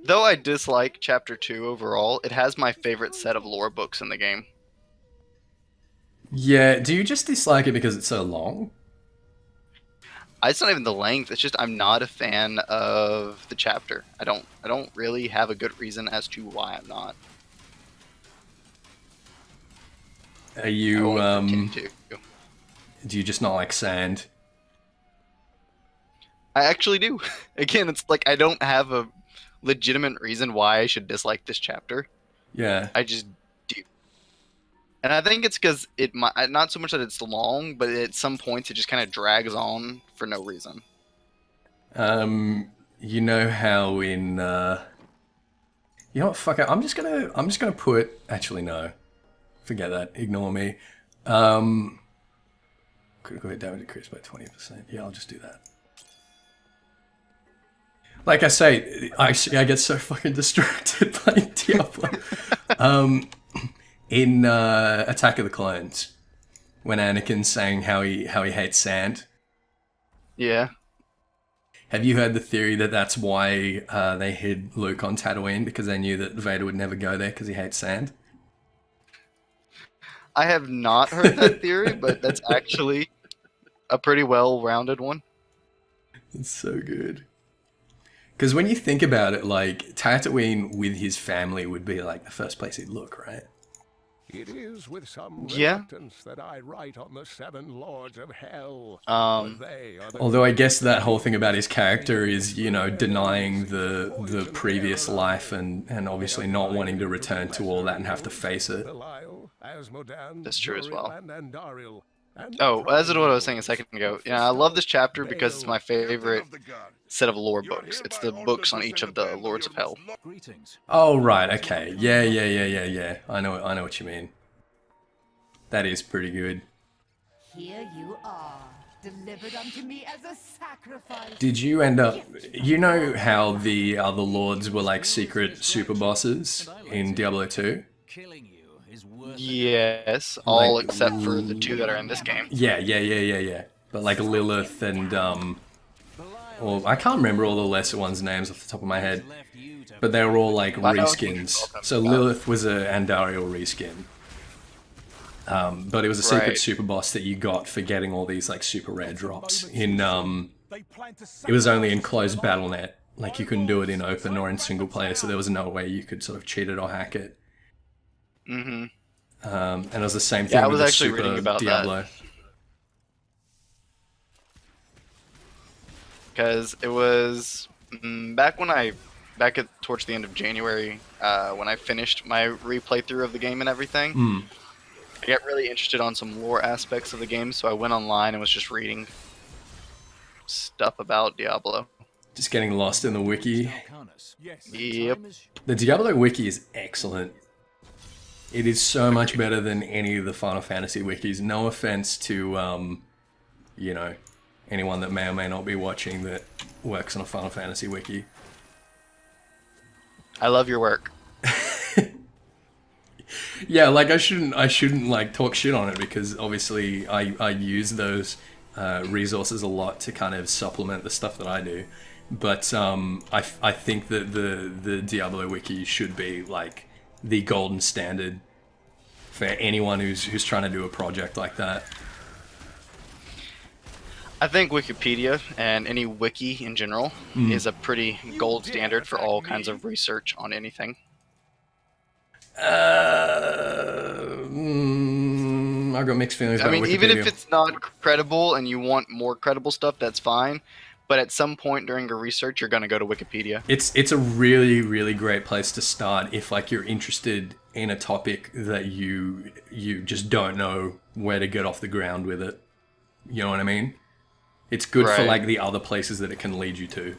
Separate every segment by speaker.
Speaker 1: Though I dislike Chapter 2 overall, it has my favorite set of lore books in the game.
Speaker 2: Yeah, do you just dislike it because it's so long?
Speaker 1: It's not even the length, it's just I'm not a fan of the chapter. I don't really have a good reason as to why I'm not.
Speaker 2: Are
Speaker 1: I
Speaker 2: you,
Speaker 1: won't pretend to.
Speaker 2: do you just not like sand?
Speaker 1: I actually do. Again, it's like I don't have a legitimate reason why I should dislike this chapter.
Speaker 2: Yeah.
Speaker 1: I just do. And I think it's because not so much that it's long, but at some points it just kind of drags on for no reason.
Speaker 2: You know how in, you know what, fuck it, I'm just gonna put, actually no, forget that, ignore me. Critical hit damage decreased by 20%. Yeah, I'll just do that. Like I say, I get so fucking distracted playing Diablo. Um, in Attack of the Clones, when Anakin's saying how he hates sand,
Speaker 1: Yeah.
Speaker 2: have you heard the theory that that's why they hid Luke on Tatooine because they knew that Vader would never go there because he hates sand?
Speaker 1: I have not heard that theory, but that's actually a pretty well-rounded one.
Speaker 2: It's so good. Because when you think about it, like Tatooine with his family would be like the first place he'd look, right?
Speaker 3: It is with some
Speaker 1: Yeah.
Speaker 3: reluctance that I write on the seven lords of hell. For
Speaker 1: Um,
Speaker 3: they are the
Speaker 2: Although I guess
Speaker 3: creatures
Speaker 2: that whole
Speaker 3: of
Speaker 2: thing about his character is, you know,
Speaker 3: the
Speaker 2: denying the
Speaker 3: poison
Speaker 2: previous
Speaker 3: thereof.
Speaker 2: life and obviously not wanting to return to all that and have to face it.
Speaker 3: Belial, Asmodan,
Speaker 1: That's true as well.
Speaker 3: Zuriel, and Andariel, and
Speaker 1: Oh, as
Speaker 3: prime
Speaker 1: to what I was saying a
Speaker 3: lords,
Speaker 1: second ago. Yeah, I love this chapter because it's
Speaker 3: Baal,
Speaker 1: my favorite set of lore books. It's the books on each of the Lords of Hell.
Speaker 4: Greetings.
Speaker 2: Oh right, okay, yeah. I know what you mean. That is pretty good.
Speaker 5: Here you are, delivered unto me as a sacrifice.
Speaker 2: Did you end up? You know how the other lords were like secret super bosses in Diablo 2?
Speaker 4: Killing you is worth
Speaker 1: Yes, all
Speaker 2: Like,
Speaker 1: except for the two that are in this game.
Speaker 2: yeah. But like Lilith and well, I can't remember all the lesser ones' names off the top of my head,
Speaker 4: left you to
Speaker 2: but they were all like
Speaker 1: I know what you're
Speaker 2: reskins.
Speaker 1: talking
Speaker 2: So
Speaker 1: about.
Speaker 2: Lilith was a Andariel reskin. But it was a secret
Speaker 1: Right.
Speaker 2: super boss that you got for getting all these like super rare drops in it was only in closed BattleNet. Like you couldn't do it in open or in single player, so there was no way you could sort of cheat it or hack it.
Speaker 1: Mm-hmm.
Speaker 2: And it was the same thing
Speaker 1: Yeah, I
Speaker 2: with
Speaker 1: was
Speaker 2: the
Speaker 1: actually
Speaker 2: super
Speaker 1: reading about
Speaker 2: Diablo.
Speaker 1: that. Because it was back at towards the end of January, when I finished my replay through of the game and everything.
Speaker 2: Mm.
Speaker 1: I got really interested on some lore aspects of the game, so I went online and was just reading stuff about Diablo.
Speaker 2: Just getting lost in the wiki.
Speaker 1: Yep.
Speaker 2: The Diablo wiki is excellent. It is so much better than any of the Final Fantasy wikis. No offense to, you know, anyone that may or may not be watching that works on a Final Fantasy wiki.
Speaker 1: I love your work.
Speaker 2: Yeah, like I shouldn't like talk shit on it because obviously I use those resources a lot to kind of supplement the stuff that I do. But I think that the Diablo wiki should be like the golden standard for anyone who's trying to do a project like that.
Speaker 1: I think Wikipedia and any wiki in general is a pretty gold standard for all kinds of research on anything.
Speaker 2: I've got mixed feelings
Speaker 1: I
Speaker 2: about
Speaker 1: mean,
Speaker 2: Wikipedia.
Speaker 1: even if it's not credible and you want more credible stuff, that's fine. But at some point during your research, you're going to go to Wikipedia.
Speaker 2: It's a really great place to start if like you're interested in a topic that you just don't know where to get off the ground with it. You know what I mean? It's good for
Speaker 1: Right.
Speaker 2: like the other places that it can lead you to.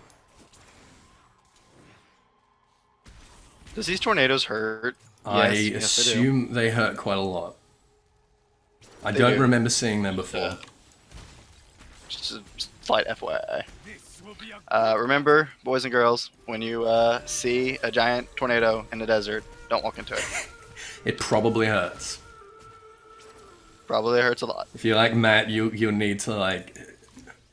Speaker 1: Does these tornadoes hurt?
Speaker 2: I
Speaker 1: Yes, they do.
Speaker 2: assume they hurt quite a lot. I
Speaker 1: They
Speaker 2: don't
Speaker 1: do.
Speaker 2: remember seeing them before.
Speaker 1: Just a slight FYI. Remember, boys and girls, when you see a giant tornado in the desert, don't walk into it.
Speaker 2: It probably hurts.
Speaker 1: Probably hurts a lot.
Speaker 2: If you're like Matt, you'll need to like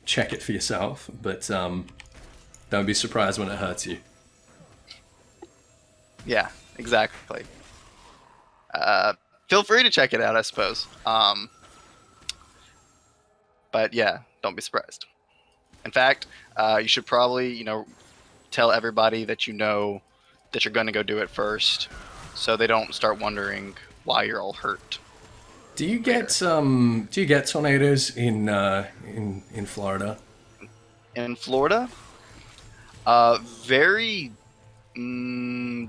Speaker 2: check it for yourself, but don't be surprised when it hurts you.
Speaker 1: Yeah, exactly. Feel free to check it out, I suppose. But yeah, don't be surprised. In fact, you should probably, tell everybody that you know that you're going to go do it first, so they don't start wondering why you're all hurt.
Speaker 2: Do you
Speaker 1: Later.
Speaker 2: get tornadoes in Florida?
Speaker 1: In Florida, very mm,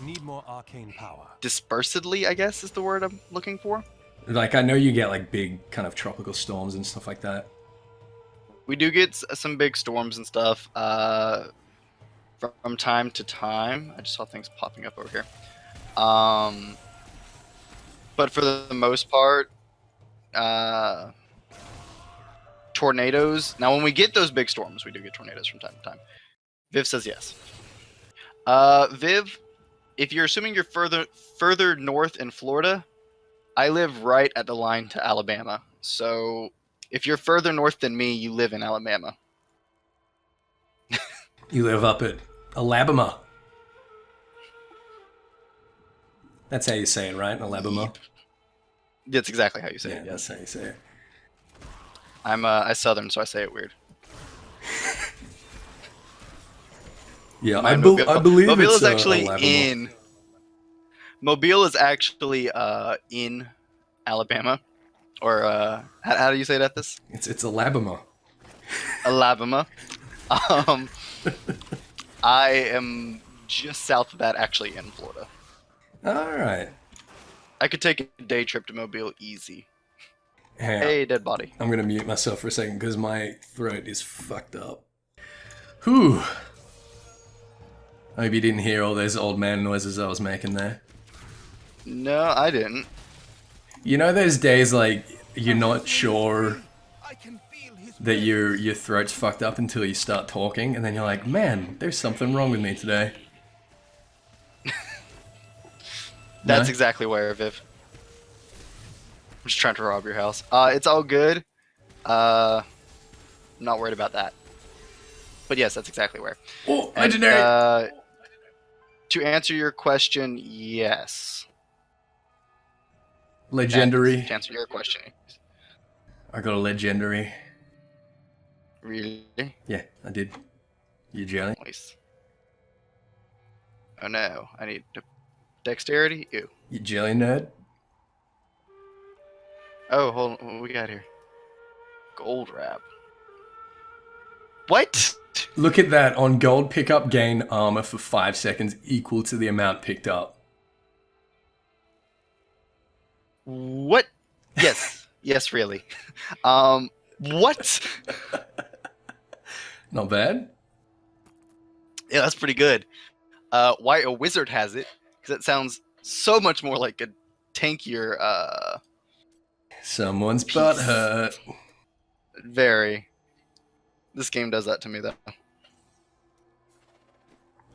Speaker 3: Need more arcane power.
Speaker 1: dispersedly, I guess is the word I'm looking for.
Speaker 2: Like, I know you get like big kind of tropical storms and stuff like that.
Speaker 1: We do get some big storms and stuff from time to time. I just saw things popping up over here. But for the most part, tornadoes. Now, when we get those big storms, we do get tornadoes from time to time. Viv says yes. Viv, if you're assuming you're further north in Florida, I live right at the line to Alabama. So if you're further north than me, you live in Alabama.
Speaker 2: You live up at Allabamer. That's how you say it, right? Allabamer.
Speaker 1: That's exactly how you say
Speaker 2: Yeah,
Speaker 1: it.
Speaker 2: that's
Speaker 1: Yes,
Speaker 2: how you say it.
Speaker 1: I Southern, so I say it weird.
Speaker 2: Yeah,
Speaker 1: My
Speaker 2: I
Speaker 1: Mobile-
Speaker 2: believe
Speaker 1: Mobile
Speaker 2: it's
Speaker 1: is actually
Speaker 2: Allabamer.
Speaker 1: in. Mobile is actually in Alabama, or how do you say it, Ethys?
Speaker 2: It's Allabamer.
Speaker 1: Alabama. Um, I am just south of that, actually in Florida.
Speaker 2: All right.
Speaker 1: I could take a day trip to Mobile easy.
Speaker 2: Hang on.
Speaker 1: Hey, dead body.
Speaker 2: I'm gonna mute myself for a second because my throat is fucked up. Whew. I hope you didn't hear all those old man noises I was making there.
Speaker 1: No, I didn't.
Speaker 2: You know those days like you're not sure
Speaker 3: I can feel his
Speaker 2: that your throat's fucked up until you start talking, and then you're like, man, there's something wrong with me today.
Speaker 1: That's
Speaker 2: No?
Speaker 1: exactly where, Viv. I'm just trying to rob your house. It's all good. I'm not worried about that. But yes, that's exactly where.
Speaker 2: Oh,
Speaker 1: And,
Speaker 2: legendary!
Speaker 1: to answer your question, yes.
Speaker 2: Legendary.
Speaker 1: To answer your question,
Speaker 2: I got a legendary.
Speaker 1: really?
Speaker 2: Yeah, I did. You jelly?
Speaker 1: Nice. Oh no, I need dexterity? Ew.
Speaker 2: You jelly nerd?
Speaker 1: Oh, hold on. What we got here? Gold wrap. What?
Speaker 2: Look at that. On gold, pick up gain armor for 5 seconds equal to the amount picked up.
Speaker 1: What? Yes. Yes, really. What?
Speaker 2: Not bad.
Speaker 1: Yeah, that's pretty good. Why a wizard has it? Because it sounds so much more like a tankier,
Speaker 2: Someone's butt hurt.
Speaker 1: very. This game does that to me, though.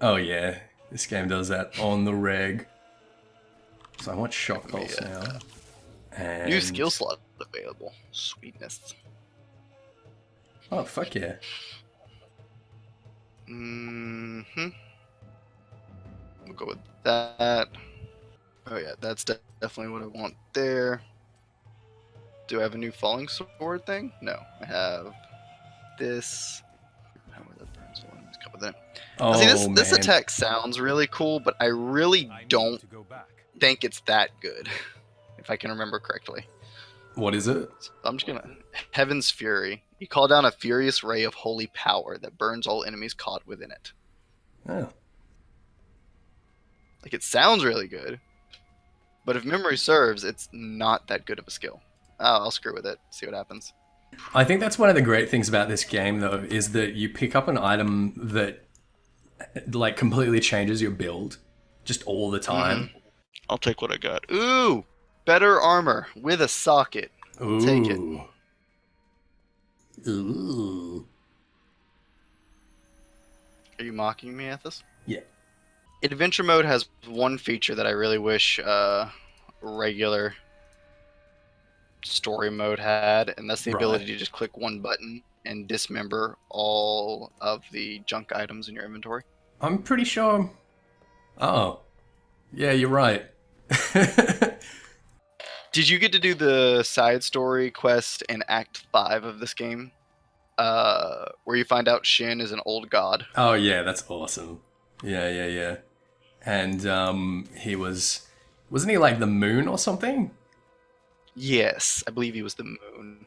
Speaker 2: Oh yeah, this game does that on the reg. So I want shock pulse
Speaker 1: Yeah.
Speaker 2: now. And...
Speaker 1: New skill slot available. Sweetness.
Speaker 2: Oh fuck yeah.
Speaker 1: Mm-hmm. We'll go with that. Oh yeah, that's definitely what I want there. Do I have a new falling sword thing? No, I have this. How are the burns? Let's come with it.
Speaker 2: Oh
Speaker 1: See, this
Speaker 2: man.
Speaker 1: attack sounds really cool, but I really
Speaker 3: I need
Speaker 1: don't
Speaker 3: to go back.
Speaker 1: think it's that good, if I can remember correctly.
Speaker 2: What is it?
Speaker 1: So I'm just gonna Heaven's Fury. You call down a furious ray of holy power that burns all enemies caught within it.
Speaker 2: Oh.
Speaker 1: Like, it sounds really good, but if memory serves, it's not that good of a skill. Oh, I'll screw with it. See what happens.
Speaker 2: I think that's one of the great things about this game, though, is that you pick up an item that, like, completely changes your build, just all the time.
Speaker 1: I'll take what I got. Ooh, better armor with a socket.
Speaker 2: Ooh.
Speaker 1: Take it.
Speaker 2: Ooh.
Speaker 1: Are you mocking me, Ethys?
Speaker 2: Yeah.
Speaker 1: Adventure mode has one feature that I really wish regular story mode had, and that's the
Speaker 2: Right.
Speaker 1: ability to just click one button and dismember all of the junk items in your inventory.
Speaker 2: I'm pretty sure Oh, yeah, you're right.
Speaker 1: Did you get to do the side story quest in Act 5 of this game? Where you find out Shin is an old god.
Speaker 2: Oh yeah, that's awesome. Yeah, yeah, yeah. And wasn't he like the moon or something?
Speaker 1: Yes, I believe he was the moon.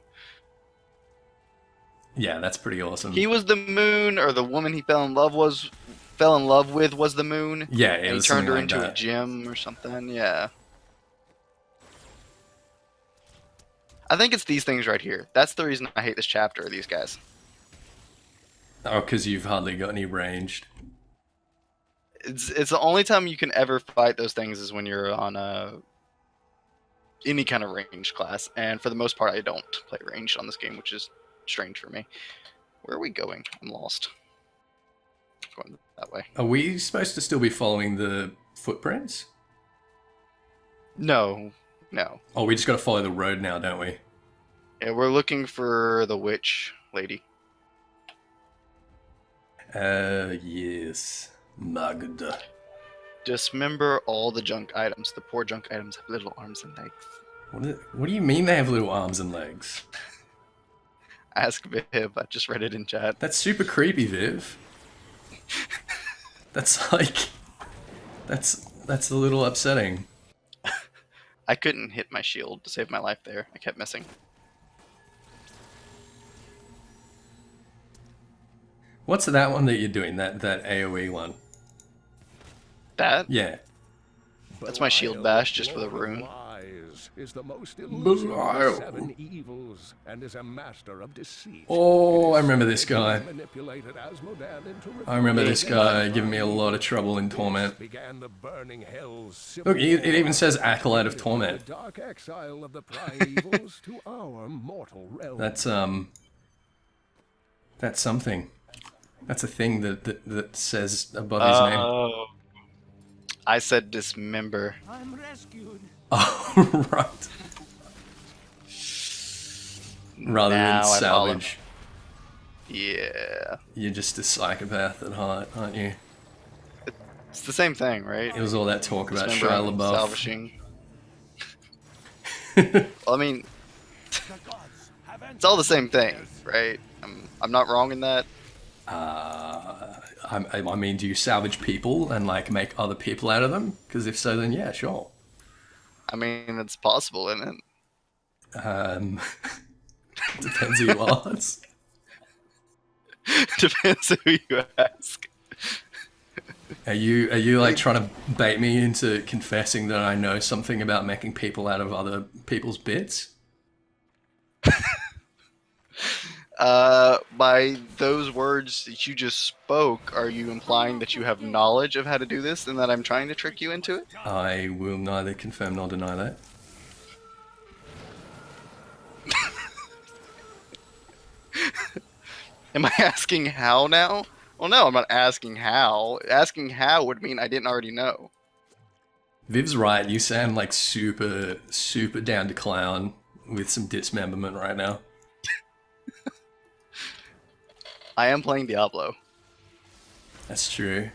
Speaker 2: Yeah, that's pretty awesome.
Speaker 1: He was the moon, or the woman he fell in love with was the moon.
Speaker 2: Yeah, it
Speaker 1: And he
Speaker 2: was
Speaker 1: turned
Speaker 2: something
Speaker 1: her
Speaker 2: like
Speaker 1: into a
Speaker 2: that.
Speaker 1: gem or something. Yeah. I think it's these things right here. That's the reason I hate this chapter, are these guys.
Speaker 2: Oh, because you've hardly got any ranged.
Speaker 1: It's the only time you can ever fight those things is when you're on any kind of ranged class, and for the most part, I don't play ranged on this game, which is strange for me. Where are we going? I'm lost. Going that way.
Speaker 2: Are we supposed to still be following the footprints?
Speaker 1: No.
Speaker 2: Oh, we just got to follow the road now, don't we?
Speaker 1: Yeah, we're looking for the witch lady.
Speaker 2: Yes. Magda.
Speaker 1: Dismember all the junk items. The poor junk items have little arms and legs.
Speaker 2: What do you mean they have little arms and legs?
Speaker 1: Ask Viv. I just read it in chat.
Speaker 2: That's super creepy, Viv. That's like... That's a little upsetting.
Speaker 1: I couldn't hit my shield to save my life there. I kept missing.
Speaker 2: What's that one that you're doing? That AoE one?
Speaker 1: That?
Speaker 2: Yeah.
Speaker 1: That's my shield bash just for the rune.
Speaker 3: Lies is the most elusive of
Speaker 2: Belial.
Speaker 3: the 7 evils and is a master of deceit.
Speaker 2: Oh, I
Speaker 3: It is
Speaker 2: remember this
Speaker 3: said to
Speaker 2: guy.
Speaker 3: manipulated Asmodan into
Speaker 2: I remember this
Speaker 3: revealing
Speaker 2: guy giving me a lot of trouble in Torment.
Speaker 3: began the burning hell's civil
Speaker 2: Look, it
Speaker 3: war.
Speaker 2: even says Acolyte of Torment.
Speaker 3: The dark exile of the primeval to our mortal realm.
Speaker 2: That's something. That's a thing that says above his name.
Speaker 1: Oh. I said dismember.
Speaker 5: I'm rescued.
Speaker 2: Oh, right. Rather
Speaker 1: Now
Speaker 2: than
Speaker 1: I follow.
Speaker 2: salvage.
Speaker 1: Yeah.
Speaker 2: You're just a psychopath at heart, aren't you?
Speaker 1: It's the same thing, right?
Speaker 2: It was all that talk about
Speaker 1: Dismember
Speaker 2: Shia
Speaker 1: and
Speaker 2: LaBeouf.
Speaker 1: salvaging. Well, I mean, it's all the same thing, right? I'm not wrong in that.
Speaker 2: I mean, do you salvage people and like make other people out of them? Because if so, then yeah, sure.
Speaker 1: I mean, it's possible, isn't it?
Speaker 2: Depends who you ask.
Speaker 1: Depends who you ask.
Speaker 2: Are you like trying to bait me into confessing that I know something about making people out of other people's bits?
Speaker 1: By those words that you just spoke, are you implying that you have knowledge of how to do this and that I'm trying to trick you into it?
Speaker 2: I will neither confirm nor deny that.
Speaker 1: Am I asking how now? Well, no, I'm not asking how. Asking how would mean I didn't already know.
Speaker 2: Viv's right. You sound like super down to clown with some dismemberment right now.
Speaker 1: I am playing Diablo.
Speaker 2: That's true.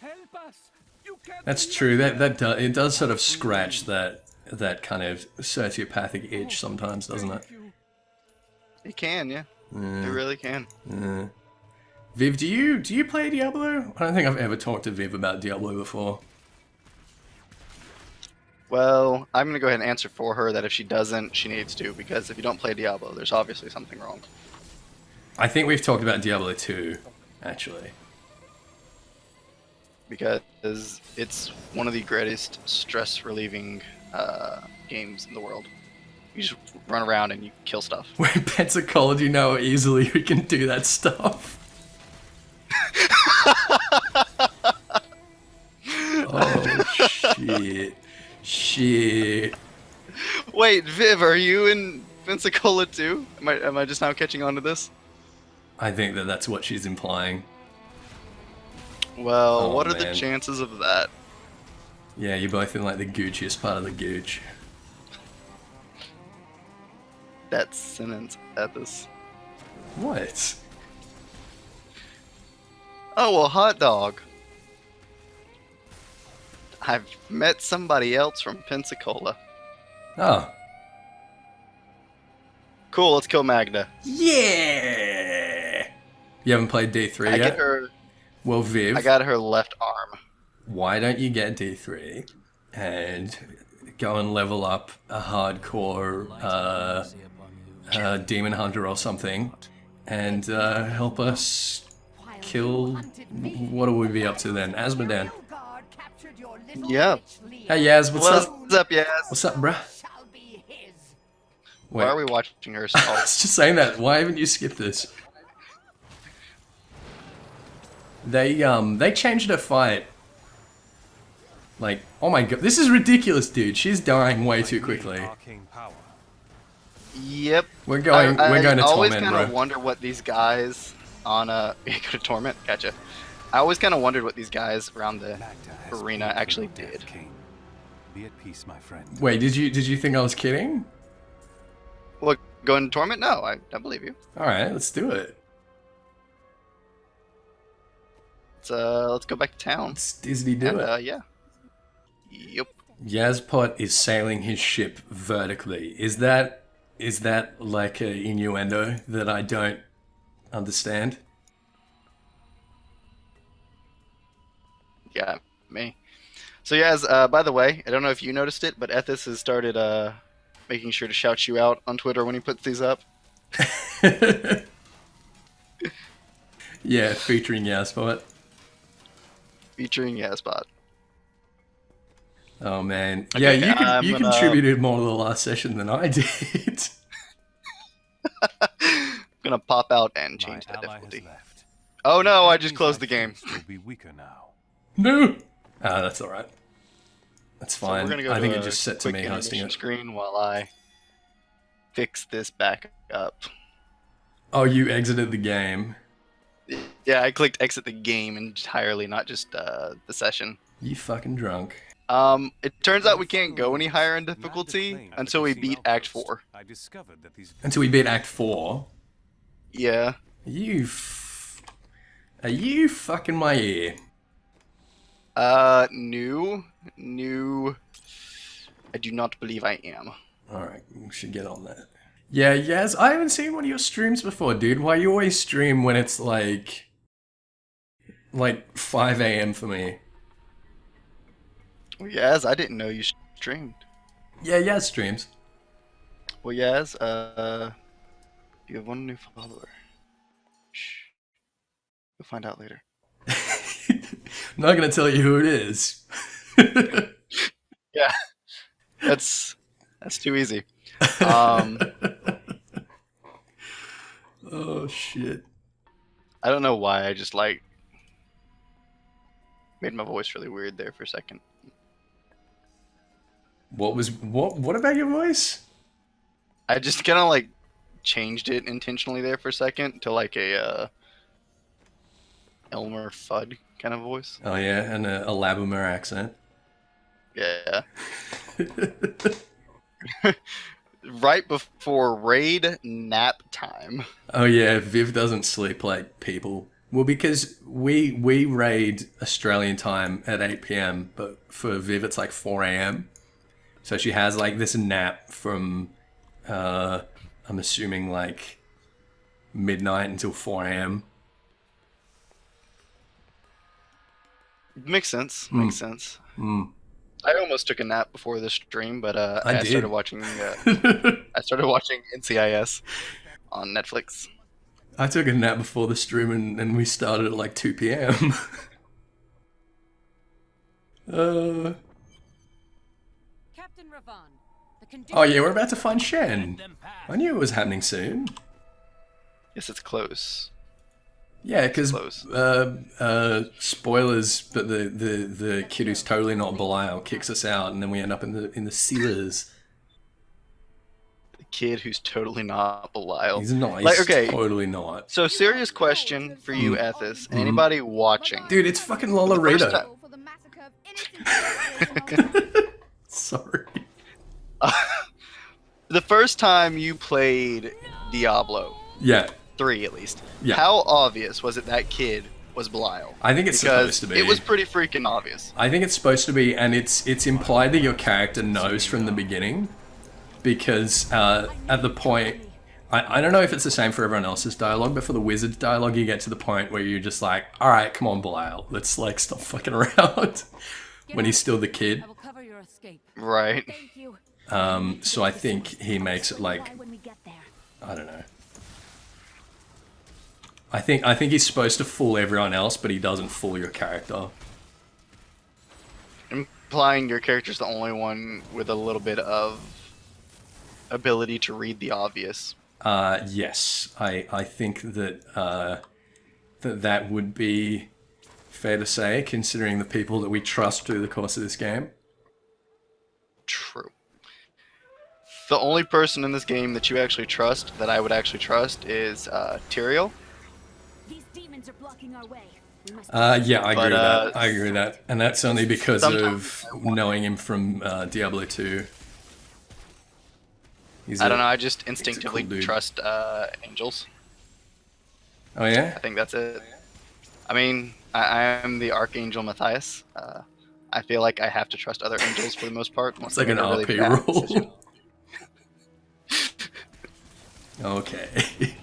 Speaker 5: Help us! You can't
Speaker 2: That's true. It does sort of scratch that kind of sociopathic itch sometimes, doesn't it?
Speaker 1: It can, yeah. It really can.
Speaker 2: Viv, do you play Diablo? I don't think I've ever talked to Viv about Diablo before.
Speaker 1: Well, I'm gonna go ahead and answer for her that if she doesn't, she needs to, because if you don't play Diablo, there's obviously something wrong.
Speaker 2: I think we've talked about Diablo 2, actually.
Speaker 1: Because it's one of the greatest stress-relieving games in the world. You just run around and you kill stuff.
Speaker 2: We're in Pensacola, do you know how easily we can do that stuff? Oh, shit. Shit.
Speaker 1: Wait, Viv, are you in Pensacola too? Am I just now catching on to this?
Speaker 2: I think that's what she's implying.
Speaker 1: Well,
Speaker 2: Oh,
Speaker 1: what are the
Speaker 2: man.
Speaker 1: chances of that?
Speaker 2: Yeah, you're both in like the goochiest part of the gooch.
Speaker 1: That sentence, Ethys.
Speaker 2: What?
Speaker 1: Oh, well, hot dog. I've met somebody else from Pensacola.
Speaker 2: Oh.
Speaker 1: Cool, let's kill Magda.
Speaker 2: Yeah! You haven't played D3
Speaker 1: I
Speaker 2: yet?
Speaker 1: get her.
Speaker 2: Well, Viv,
Speaker 1: I got her left arm.
Speaker 2: why don't you get D3 and go and level up a hardcore demon hunter or something and help us kill... What will we be up to then? Asmodan.
Speaker 5: Guard captured your little
Speaker 1: Yeah.
Speaker 5: witch leader.
Speaker 2: Hey, Yaz, what's up?
Speaker 1: What's up, Yaz?
Speaker 2: What's up, bruh?
Speaker 5: Shall be his.
Speaker 1: Why
Speaker 2: Wait,
Speaker 1: are we watching her
Speaker 2: I
Speaker 1: stall?
Speaker 2: was just saying that. Why haven't you skipped this? They changed her fight. Like, oh my god, this is ridiculous, dude. She's dying way too quickly.
Speaker 1: Yep.
Speaker 2: We're going to
Speaker 1: I always
Speaker 2: Torment,
Speaker 1: kind of
Speaker 2: bro.
Speaker 1: wonder what these guys on go to Torment. Gotcha. I always kind of wondered what these guys around the arena actually did.
Speaker 6: Be at peace, my friend.
Speaker 2: Wait, did you think I was kidding?
Speaker 1: Look, going to Torment? No, I believe you.
Speaker 2: All right, let's do it.
Speaker 1: Let's go back to town.
Speaker 2: Let's Disney do
Speaker 1: And,
Speaker 2: it.
Speaker 1: yeah. Yep.
Speaker 2: Yazpot is sailing his ship vertically. Is that like an innuendo that I don't understand?
Speaker 1: Yeah, me. So Yaz, by the way, I don't know if you noticed it, but Ethys has started making sure to shout you out on Twitter when he puts these up.
Speaker 2: Yeah, featuring Yazpot.
Speaker 1: Featuring Yazbot.
Speaker 2: Oh man,
Speaker 1: Okay,
Speaker 2: yeah, you
Speaker 1: I'm gonna-
Speaker 2: contributed more to the last session than I did.
Speaker 1: I'm gonna pop out and
Speaker 6: My
Speaker 1: change that
Speaker 6: ally has
Speaker 1: difficulty.
Speaker 6: left.
Speaker 1: Oh no, I
Speaker 6: Enemies
Speaker 1: just closed
Speaker 6: I
Speaker 1: the game.
Speaker 6: faced will be weaker now.
Speaker 2: No. Ah, that's all right. That's
Speaker 1: So
Speaker 2: fine.
Speaker 1: we're gonna go
Speaker 2: I think
Speaker 1: to
Speaker 2: it
Speaker 1: a
Speaker 2: just set to
Speaker 1: quick
Speaker 2: me hosting
Speaker 1: intermission
Speaker 2: it.
Speaker 1: screen while I fix this back up.
Speaker 2: Oh, you exited the game.
Speaker 1: Yeah, I clicked exit the game entirely, not just the session.
Speaker 2: You fucking drunk.
Speaker 1: It turns out we can't go any higher in difficulty until we beat Act 4.
Speaker 6: I discovered that these
Speaker 2: Until we beat Act 4.
Speaker 1: Yeah.
Speaker 2: Are you fucking my ear?
Speaker 1: New. I do not believe I am.
Speaker 2: Alright, we should get on that. Yeah, Yaz, I haven't seen one of your streams before, dude. Why you always stream when it's like 5 a.m. for me?
Speaker 1: Well, Yaz, I didn't know you streamed.
Speaker 2: Yeah, Yaz streams.
Speaker 1: Well, Yaz, you have one new follower. Shh. You'll find out later.
Speaker 2: I'm not gonna tell you who it is.
Speaker 1: Yeah. That's too easy.
Speaker 2: Oh shit.
Speaker 1: I don't know why I just made my voice really weird there for a second.
Speaker 2: What about your voice?
Speaker 1: I just kind of changed it intentionally there for a second to a Elmer Fudd kind of voice.
Speaker 2: Oh yeah, and a Allabamer accent.
Speaker 1: Yeah. Right before raid nap time.
Speaker 2: Oh yeah, Viv doesn't sleep like people. Well, because we raid Australian time at 8 p.m, but for Viv it's like 4 a.m. So she has this nap from I'm assuming midnight until 4 a.m.
Speaker 1: Makes sense. Makes sense. I almost took a nap before this stream, but I
Speaker 2: did.
Speaker 1: started watching. I started watching NCIS on Netflix.
Speaker 2: I took a nap before the stream and we started at 2 p.m.
Speaker 7: Captain Ravan, the
Speaker 2: Oh yeah, we're about to find Shen. I knew it was happening soon.
Speaker 1: Yes, it's close.
Speaker 2: Yeah, because
Speaker 1: Close.
Speaker 2: spoilers, but the kid who's totally not Belial kicks us out, and then we end up in the cellars.
Speaker 1: The kid who's totally not Belial.
Speaker 2: He's not. He's
Speaker 1: okay.
Speaker 2: totally not.
Speaker 1: So, serious question for you, Ethys. Anybody watching?
Speaker 2: Dude, it's fucking Lola Rita.
Speaker 1: time-
Speaker 5: For the massacre of innocent citizens.
Speaker 2: Sorry.
Speaker 1: The first time you played Diablo,
Speaker 2: Yeah.
Speaker 1: 3 at least,
Speaker 2: Yeah.
Speaker 1: how obvious was it that kid was Belial.
Speaker 2: I think it's
Speaker 1: Because
Speaker 2: supposed to be.
Speaker 1: it was pretty freaking obvious.
Speaker 2: I think it's supposed to be, and it's implied that your character knows from the beginning, because at the point, I don't know if it's the same for everyone else's dialogue, but for the wizard's dialogue, you get to the point where you're just like, all right, come on, Belial, let's like stop fucking around. When he's still the kid.
Speaker 7: I will cover your escape.
Speaker 1: Right.
Speaker 5: Thank you.
Speaker 2: So I think he makes it like,
Speaker 5: When we get there.
Speaker 2: I don't know. I think he's supposed to fool everyone else, but he doesn't fool your character.
Speaker 1: Implying your character's the only one with a little bit of ability to read the obvious.
Speaker 2: Yes, I think that that would be fair to say, considering the people that we trust through the course of this game.
Speaker 1: True. The only person in this game that you actually trust, that I would actually trust, is Tyrael.
Speaker 5: These demons are blocking our way. We must
Speaker 2: Yeah, I agree
Speaker 1: But,
Speaker 2: with that. I agree with that. And that's only because
Speaker 1: sometimes
Speaker 2: of knowing him from Diablo 2.
Speaker 1: I don't know, I just instinctively
Speaker 2: dude.
Speaker 1: trust angels.
Speaker 2: Oh, yeah?
Speaker 1: I think that's it. I mean, I am the Archangel Mathias. I feel like I have to trust other angels for the most part.
Speaker 2: It's like an
Speaker 1: Really
Speaker 2: RP
Speaker 1: bad
Speaker 2: rule.
Speaker 1: decision.
Speaker 2: Okay.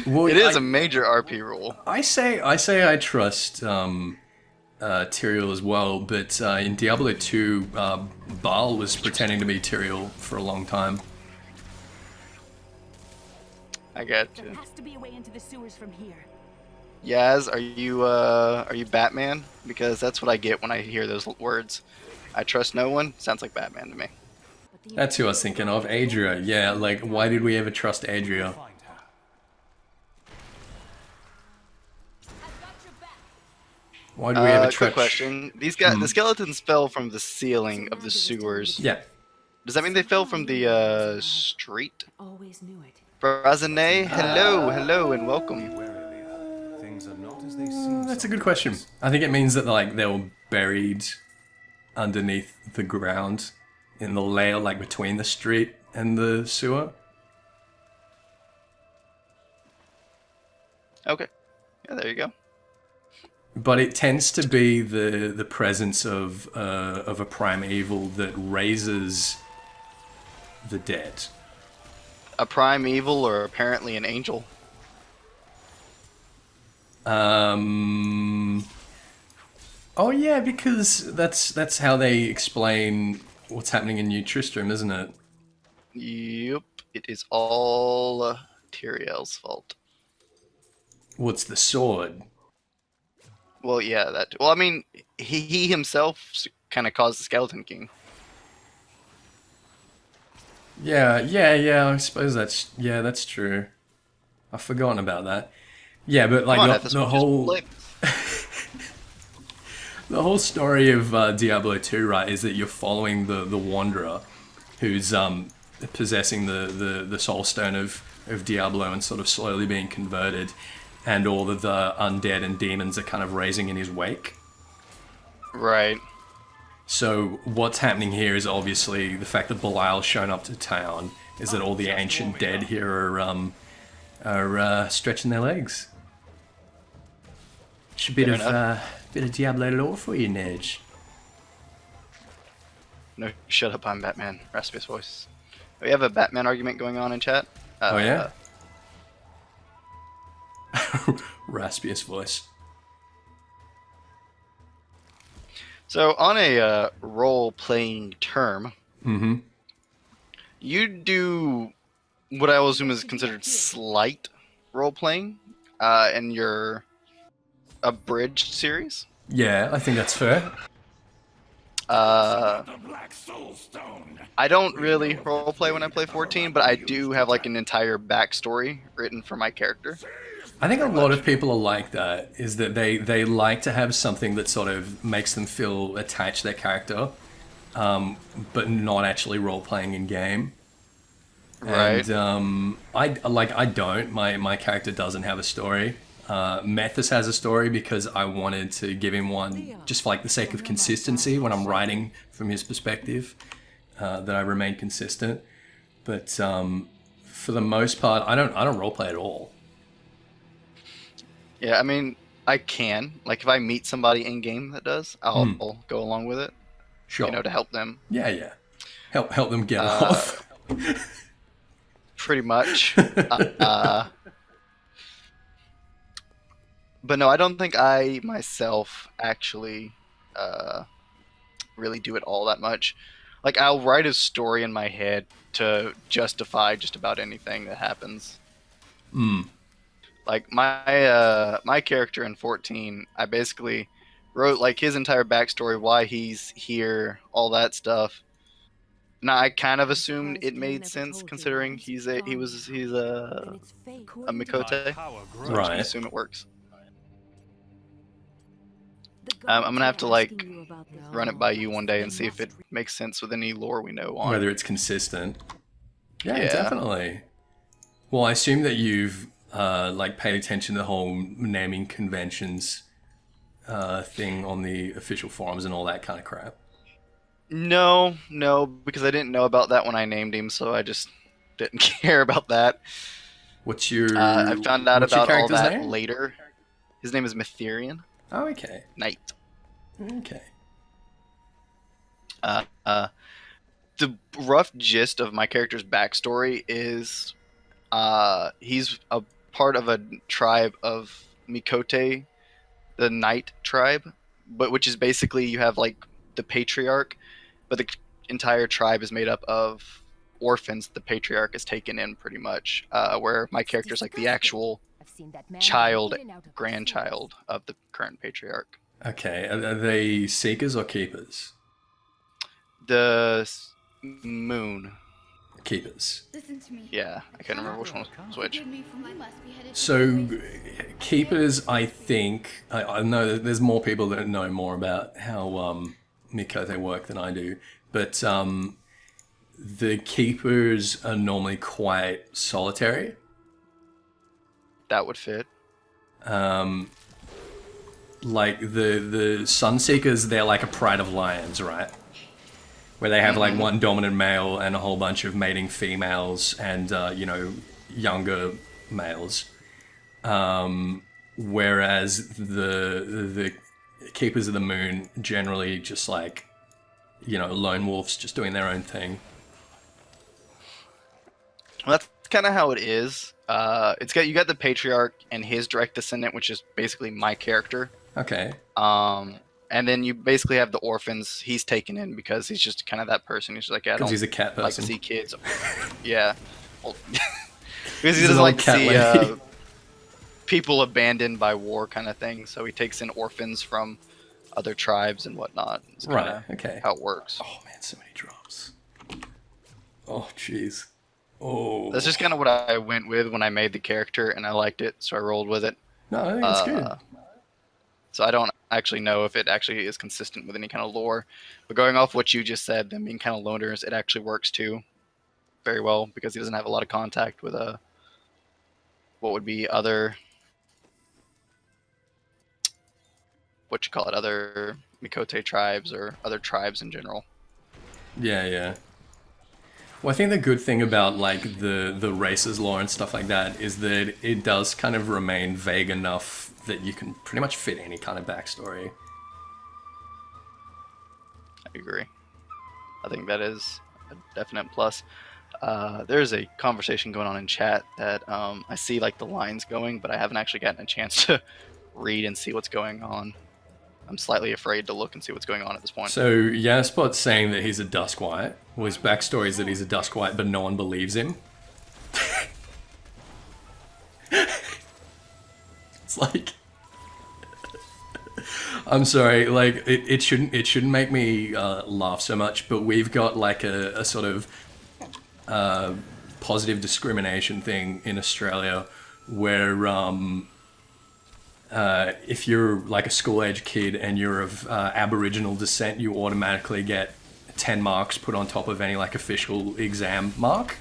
Speaker 2: Well,
Speaker 1: It is a major RP rule.
Speaker 2: I say I trust Tyrael as well, but in Diablo 2, Baal was pretending to be Tyrael for a long time.
Speaker 1: I get
Speaker 5: There
Speaker 1: you.
Speaker 5: has to be a way into the sewers from here.
Speaker 1: Yaz, are you Batman? Because that's what I get when I hear those words. I trust no one. Sounds like Batman to me.
Speaker 5: But the
Speaker 2: That's who I was thinking of. Adria. Yeah, like, why did we ever trust Adria?
Speaker 6: Find her.
Speaker 2: Why do we ever
Speaker 1: Quick
Speaker 2: trust...
Speaker 1: question. These guys, the skeletons fell from the ceiling of the sewers.
Speaker 2: Yeah.
Speaker 1: Does that mean they fell from the street?
Speaker 5: always knew it.
Speaker 1: Brazane, hello, and welcome.
Speaker 6: Wary, Leah. Things are not as they seem.
Speaker 2: That's a good question. I think it means that, like, they were buried underneath the ground in the layer, like, between the street and the sewer.
Speaker 1: Okay. Yeah, there you go.
Speaker 2: But it tends to be the presence of a primeval that raises the dead.
Speaker 1: A primeval or apparently an angel.
Speaker 2: Oh yeah, because that's how they explain what's happening in New Tristram, isn't it?
Speaker 1: Yep. It is all Tyrael's fault.
Speaker 2: What's the sword?
Speaker 1: Well, yeah, that. Well, I mean, he himself kind of caused the Skeleton King.
Speaker 2: Yeah. I suppose that's true. I've forgotten about that. Yeah, but like
Speaker 1: Come on,
Speaker 2: the,
Speaker 1: Ethys,
Speaker 2: the
Speaker 1: we'll just
Speaker 2: whole
Speaker 1: play.
Speaker 2: the whole story of Diablo 2, right, is that you're following the Wanderer, who's possessing the Soul Stone of Diablo and sort of slowly being converted, and all of the undead and demons are kind of raising in his wake.
Speaker 1: Right.
Speaker 2: So what's happening here is obviously the fact that Belial's shown up to town is that all the ancient dead here are stretching their legs. It's a bit
Speaker 1: Fair
Speaker 2: of Diablo lore for you, Nedge.
Speaker 1: No, shut up, I'm Batman. Raspiest voice. We have a Batman argument going on in chat.
Speaker 2: Oh yeah? Raspiest voice.
Speaker 1: So, on a role-playing term, you do what I will assume is considered slight role-playing in your abridged series.
Speaker 2: Yeah, I think that's fair.
Speaker 1: I don't really roleplay when I play 14, but I do have like an entire backstory written for my character.
Speaker 2: I think a lot of people are like that, is that they like to have something that sort of makes them feel attached to their character, but not actually role-playing in game.
Speaker 1: Right.
Speaker 2: And I don't. My character doesn't have a story. Mathias has a story because I wanted to give him one just for like the sake of consistency when I'm writing from his perspective, that I remain consistent. But for the most part, I don't roleplay at all.
Speaker 1: Yeah, I mean, I can. Like, if I meet somebody in game that does, I'll go along with it.
Speaker 2: Sure.
Speaker 1: You know, to help them.
Speaker 2: Yeah, yeah. Help them get
Speaker 1: Uh,
Speaker 2: off.
Speaker 1: Pretty much. But no, I don't think I myself actually really do it all that much. Like, I'll write a story in my head to justify just about anything that happens. Like my character in 14, I basically wrote like his entire backstory, why he's here, all that stuff. Now I kind of assumed it made sense considering he's a Mikote. So I'm just gonna
Speaker 2: Right.
Speaker 1: assume it works. I'm gonna have to like run it by you one day and see if it makes sense with any lore we know on.
Speaker 2: Whether it's consistent. Yeah,
Speaker 1: Yeah.
Speaker 2: definitely. Well, I assume that you've like paid attention to the whole naming conventions thing on the official forums and all that kind of crap.
Speaker 1: No, because I didn't know about that when I named him, so I just didn't care about that.
Speaker 2: What's your?
Speaker 1: I found out
Speaker 2: what's your
Speaker 1: about all
Speaker 2: character's
Speaker 1: that
Speaker 2: name?
Speaker 1: later. His name is Matherian
Speaker 2: Oh, okay.
Speaker 1: Knight.
Speaker 2: Okay.
Speaker 1: The rough gist of my character's backstory is he's a part of a tribe of Mikote, the Knight tribe, but which is basically you have like the patriarch, but the entire tribe is made up of orphans the patriarch is taken in pretty much, where my character's like the actual child, grandchild of the current patriarch.
Speaker 2: Okay. Are they seekers or keepers?
Speaker 1: The moon.
Speaker 2: Keepers.
Speaker 8: Listen to me.
Speaker 1: Yeah, I can't remember which one was which.
Speaker 8: Forgive me for my must be headed.
Speaker 2: So, keepers, I think I know that there's more people that know more about how Mikote work than I do, but the keepers are normally quite solitary.
Speaker 1: That would fit.
Speaker 2: Like the Sunseekers, they're like a pride of lions, right? Where they have like one dominant male and a whole bunch of mating females and younger males. Whereas the Keepers of the Moon generally just like lone wolves just doing their own thing.
Speaker 1: Well, that's kind of how it is. You got the patriarch and his direct descendant, which is basically my character.
Speaker 2: Okay.
Speaker 1: And then you basically have the orphans. He's taken in because he's just kind of that person. He's just like, yeah, I
Speaker 2: Because
Speaker 1: don't
Speaker 2: he's a cat
Speaker 1: like to
Speaker 2: person.
Speaker 1: see kids. Yeah. Well, because he
Speaker 2: He's an
Speaker 1: doesn't
Speaker 2: old
Speaker 1: like to
Speaker 2: cat
Speaker 1: see
Speaker 2: lady.
Speaker 1: people abandoned by war kind of thing. So he takes in orphans from other tribes and whatnot. It's
Speaker 2: Right.
Speaker 1: kinda
Speaker 2: Okay.
Speaker 1: how it works.
Speaker 2: Oh man, so many drops. Oh jeez. Oh.
Speaker 1: That's just kind of what I went with when I made the character, and I liked it, so I rolled with it.
Speaker 2: No, I think it's good.
Speaker 1: So I don't actually know if it actually is consistent with any kind of lore. But going off what you just said, them being kind of loners, it actually works too very well because he doesn't have a lot of contact with what would be other other Mikote tribes or other tribes in general.
Speaker 2: Yeah, yeah. Well, I think the good thing about like the races lore and stuff like that is that it does kind of remain vague enough that you can pretty much fit any kind of backstory.
Speaker 1: I agree. I think that is a definite plus. There's a conversation going on in chat that I see like the lines going, but I haven't actually gotten a chance to read and see what's going on. I'm slightly afraid to look and see what's going on at this point.
Speaker 2: So Yaspot's saying that he's a Duskwhite. Well, his backstory is that he's a Duskwhite, but no one believes him. It's like, I'm sorry, like it shouldn't make me laugh so much, but we've got like a sort of positive discrimination thing in Australia where if you're like a school-age kid and you're of Aboriginal descent, you automatically get 10 marks put on top of any like official exam mark.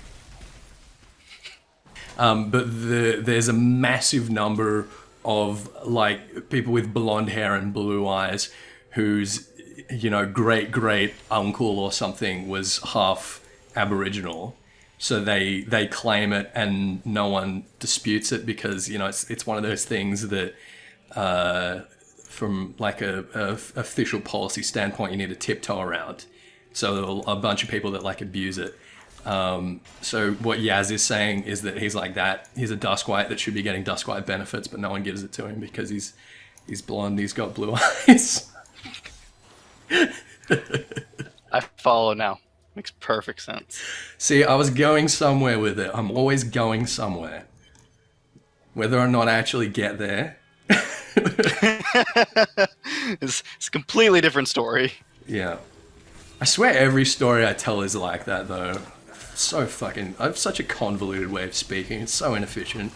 Speaker 2: But there's a massive number of like people with blonde hair and blue eyes whose great uncle or something was half Aboriginal. So they claim it and no one disputes it because, you know, it's one of those things that from like a official policy standpoint you need to tiptoe around. So a bunch of people that like abuse it. So what Yaz is saying is that he's like that. He's a Duskwhite that should be getting Duskwhite benefits, but no one gives it to him because he's blonde, he's got blue eyes.
Speaker 1: I follow now. Makes perfect sense.
Speaker 2: See, I was going somewhere with it. I'm always going somewhere. Whether or not I actually get there.
Speaker 1: It's a completely different story.
Speaker 2: Yeah. I swear every story I tell is like that, though. So fucking... I have such a convoluted way of speaking. It's so inefficient.